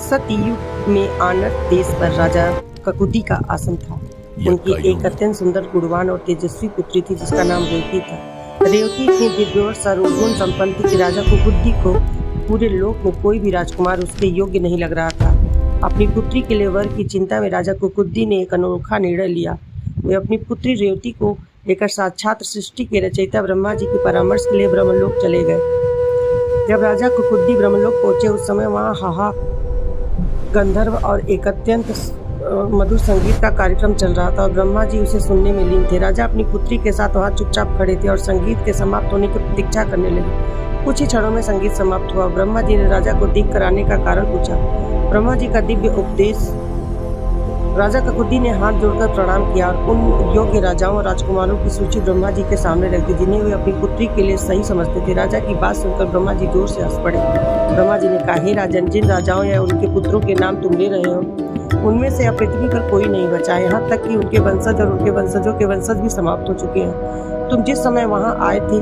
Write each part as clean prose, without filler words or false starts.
सतयुग में आनर देश पर राजा ककुदी का आसन था। उनकी एक अत्यंत सुंदर, गुणवान और तेजस्वी पुत्री थी जिसका नाम रेवती था। रेवती इतनी दिव्य और सर्वगुण संपन्न थी कि राजा कुकुदी को पूरे लोक में कोई भी राजकुमार उसके योग्य नहीं लग रहा था। अपनी पुत्री के लिए वर की चिंता में राजा कुकुदी ने एक अनोखा निर्णय लिया। वे अपनी पुत्री रेवती को लेकर साक्षात सृष्टि के रचयिता ब्रह्मा जी के परामर्श के लिए ब्रह्मलोक चले गए। जब राजा कुकुदी ब्रह्मलोक पहुंचे उस समय वहां हाहा गंधर्व और एक अत्यंत मधुर संगीत का कार्यक्रम चल रहा था और ब्रह्मा जी उसे सुनने में लीन थे। राजा अपनी पुत्री के साथ वहां चुपचाप खड़े थे और संगीत के समाप्त होने की प्रतीक्षा करने लगे। कुछ ही क्षणों में संगीत समाप्त हुआ। ब्रह्मा जी ने राजा को देख कर आने का कारण पूछा। ब्रह्मा जी का दिव्य उपदेश। राजा ककुदी ने हाथ जोड़कर प्रणाम किया और उन योग्य राजाओं और राजकुमारों की सूची ब्रह्मा जी के सामने रख दी जिन्हें वे अपनी पुत्री के लिए सही समझते थे। राजा की बात सुनकर ब्रह्मा जी जोर से हंस पड़े। ब्रह्मा जी ने कहा, हे राजन, जिन राजाओं या उनके पुत्रों के नाम तुम ले रहे हो उनमें से अब पृथ्वी पर कोई नहीं बचा है। यहाँ तक कि उनके वंशज और उनके वंशजों के वंशज भी समाप्त हो चुके हैं। तुम जिस समय वहाँ आए थे,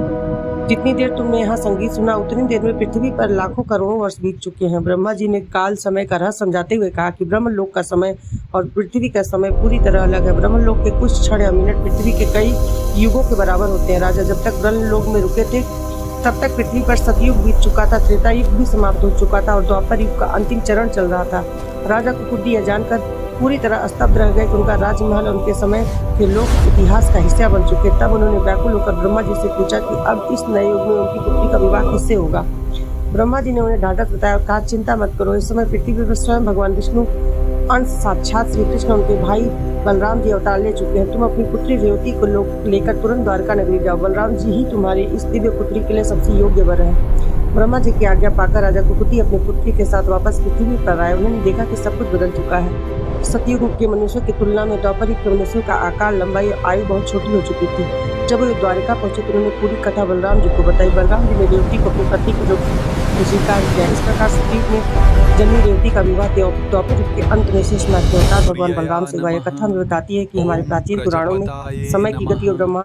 जितनी देर तुमने यहाँ संगीत सुना उतनी देर में पृथ्वी पर लाखों करोड़ों वर्ष बीत चुके हैं। ब्रह्मा जी ने काल समय का रहस्य समझाते हुए कहा कि ब्रह्मलोक का समय और पृथ्वी का समय पूरी तरह अलग है। ब्रह्मलोक के कुछ क्षण या मिनट पृथ्वी के कई युगों के बराबर होते हैं। राजा, जब तक ब्रह्मलोक में रुके थे तब तक पृथ्वी पर सतयुग बीत चुका था, त्रेता युग भी समाप्त हो चुका था और द्वापर युग का अंतिम चरण चल रहा था। राजा कुकुदी यह जानकर पूरी तरह स्तब्ध रह गए कि उनका राजमहल और उनके समय के लोक इतिहास का हिस्सा बन चुके। तब उन्होंने व्याकुल होकर ब्रह्मा जी से पूछा कि अब इस नए युग में उनकी पुत्री का विवाह किससे होगा। ब्रह्मा जी ने उन्हें ढांढस बताया और कहा, चिंता मत करो, इस समय पृथ्वी पर स्वयं भगवान विष्णु अंश साक्षात श्री कृष्ण उनके भाई बलराम जी अवतार ले चुके हैं। तुम अपनी पुत्री रेवती को लेकर तुरंत द्वारका नगरी जाओ। बलराम जी ही तुम्हारी इस दिव्य पुत्री के लिए सबसे योग्य वर है। ब्रह्मा जी की आज्ञा पाकर राजा कुकुदी अपनी पुत्री के साथ वापस पृथ्वी पर आए। उन्होंने देखा कि सब कुछ बदल चुका है। सतयुग के मनुष्यों की तुलना में द्वापर युग के मनुष्यों का आकार, लंबाई और आयु बहुत छोटी हो चुकी थी। जब वे द्वारिका पहुंचे तो उन्होंने पूरी कथा बलराम जी को बताई। बलराम जी ने रेवती को अपनी पत्नी के रूप में स्वीकार किया। इस प्रकार सतयुग में जन्मी रेवती का विवाह द्वापर युग के अंत में शेषनाग के अवतार भगवान बलराम से हुआ। यह कथा हमें बताती है कि हमारे प्राचीन पुराणों में समय की गति और ब्रह्मांड